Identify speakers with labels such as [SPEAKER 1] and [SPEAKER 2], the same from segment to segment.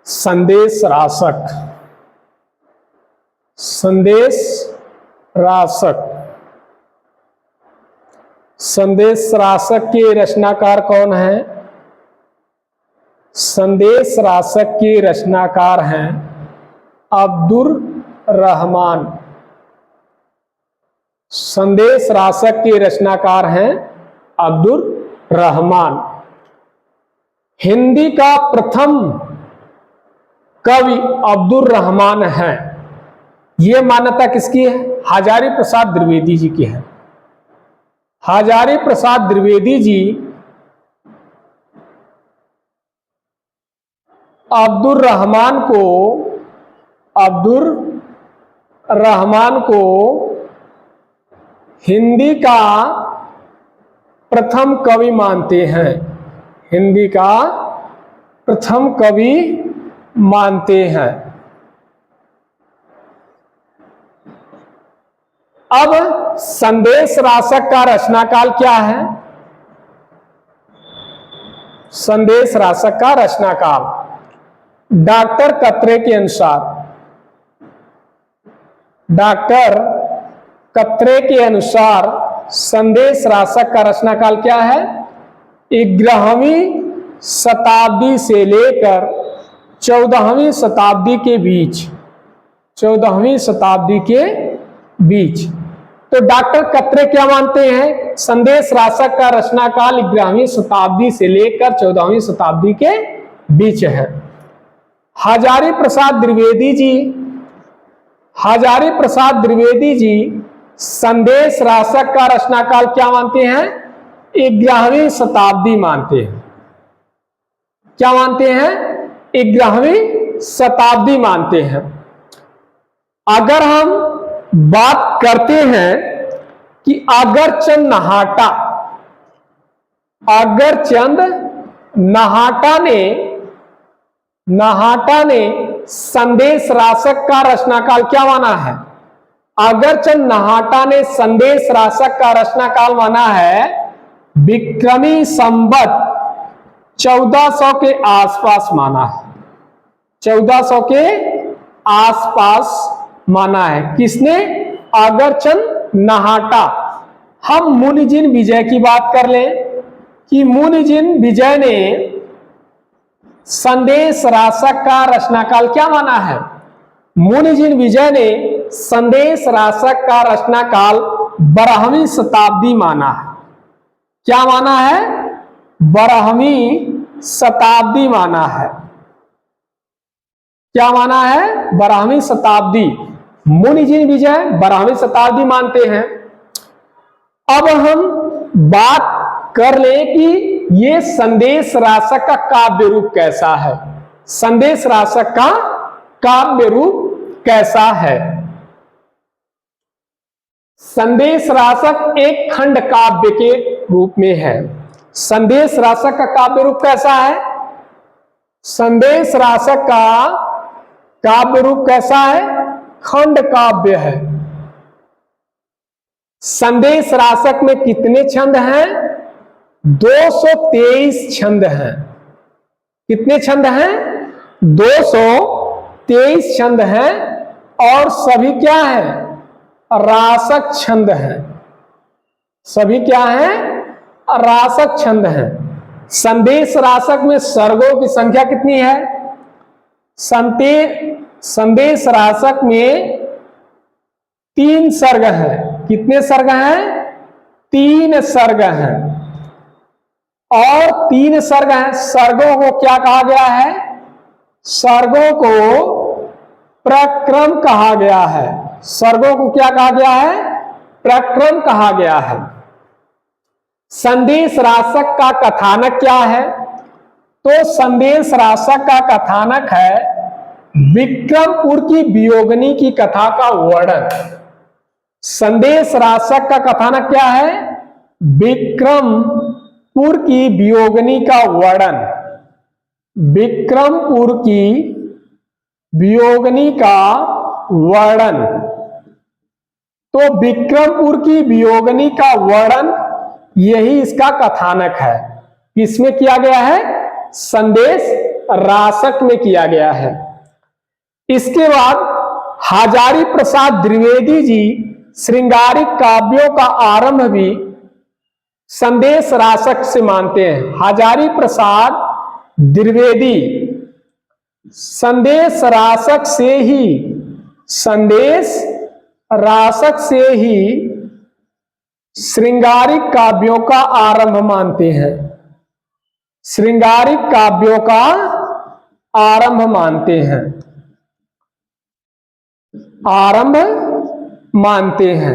[SPEAKER 1] संदेश राशक। संदेश राशक। संदेश राशक के रचनाकार कौन हैं? संदेश राशक के रचनाकार हैं अब्दुर रहमान। संदेश राशक के रचनाकार हैं अब्दुर रहमान। हिंदी का प्रथम कवि अब्दुर रहमान है। यह मान्यता किसकी है? हजारी प्रसाद द्विवेदी जी की है। हजारी प्रसाद द्विवेदी जी अब्दुर रहमान को हिंदी का प्रथम कवि मानते हैं। हिंदी का प्रथम कवि मानते हैं। अब संदेश राशक का रचनाकाल क्या है? संदेश राशक का रचनाकाल डॉक्टर कत्रे के अनुसार संदेश राशक का रचनाकाल क्या है? 11वीं शताब्दी से लेकर 14वीं शताब्दी के बीच। 14वीं शताब्दी के बीच। तो डॉक्टर कत्रे क्या मानते हैं? संदेश राशक का रचनाकाल 11वीं शताब्दी से लेकर 14वीं शताब्दी के बीच है। हजारी प्रसाद द्विवेदी जी संदेश राशक का रचनाकाल क्या मानते हैं? 11वीं शताब्दी मानते हैं। क्या मानते हैं? 11वीं शताब्दी मानते हैं। अगर हम बात करते हैं कि अगरचंद नाहाटा ने संदेश राशक का रचनाकाल क्या माना है? अगरचंद नाहाटा ने संदेश राशक का रचनाकाल माना है विक्रमी संवत 1400 के आसपास माना है। 1400 के आसपास माना है। किसने? अगरचंद नाहाटा। हम मुनिजिन विजय की बात कर लें कि मुनिजिन विजय ने संदेश राशक का रचनाकाल क्या माना है? मुनिजिन विजय ने संदेश राशक का रचनाकाल 12वीं शताब्दी माना है। क्या माना है? 12वीं शताब्दी माना है। क्या माना है? 12वीं शताब्दी। मुनिजिन विजय 12वीं शताब्दी मानते हैं। अब हम बात कर ले कि ये संदेश राशक का काव्य रूप कैसा है। संदेश राशक का काव्य रूप कैसा है? संदेश राशक एक खंड काव्य के रूप में है। संदेश राशक का काव्य रूप कैसा है? संदेश राशक का काव्य रूप कैसा है? खंड काव्य है। संदेश राशक में कितने छंद हैं? 223 छंद हैं। कितने छंद हैं? 223 छंद हैं। और सभी क्या है? राशक छंद हैं। सभी क्या हैं? राशक छंद हैं। संदेश राशक में सर्गों की संख्या कितनी है? संदेश राशक में 3 सर्ग हैं। कितने सर्ग हैं? 3 सर्ग हैं। और 3 सर्ग हैं। सर्गों को क्या कहा गया है? सर्गों को प्रक्रम कहा गया है। सर्गों को क्या कहा गया है? प्रक्रम कहा गया है। संदेश राशक का कथानक क्या है? तो संदेश राशक का कथानक है विक्रमपुर की वियोगिनी की कथा का वर्णन। संदेश राशक का कथानक क्या है? विक्रमपुर की वियोगिनी का वर्णन। विक्रमपुर की वियोगिनी का वर्णन। तो विक्रमपुर की वियोगिनी का वर्णन यही इसका कथानक है। किसमें किया गया है? संदेश रासक में किया गया है। इसके बाद हजारी प्रसाद द्विवेदी जी श्रृंगारिक काव्यों का आरंभ भी संदेश रासक से मानते हैं। हजारी प्रसाद द्विवेदी संदेश रासक से ही श्रृंगारिक काव्यों का आरंभ मानते हैं। श्रृंगारिक काव्यों का आरंभ मानते हैं, आरंभ मानते हैं।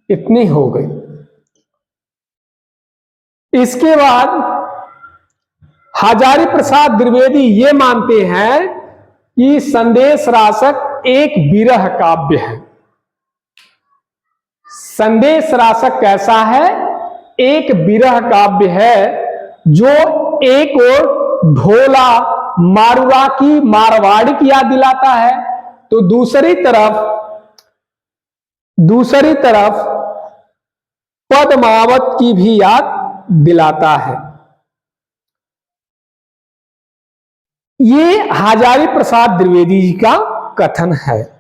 [SPEAKER 1] इतनी हो गई। इसके बाद हजारी प्रसाद द्विवेदी ये मानते हैं कि संदेश रासक एक विरह काव्य है। संदेश रासक कैसा है? एक विरह काव्य है जो एक ओर ढोला मारुआ की मारवाड़ी की याद दिलाता है, तो दूसरी तरफ पद्मावत की भी याद दिलाता है। ये हजारी प्रसाद द्विवेदी जी का कथन है।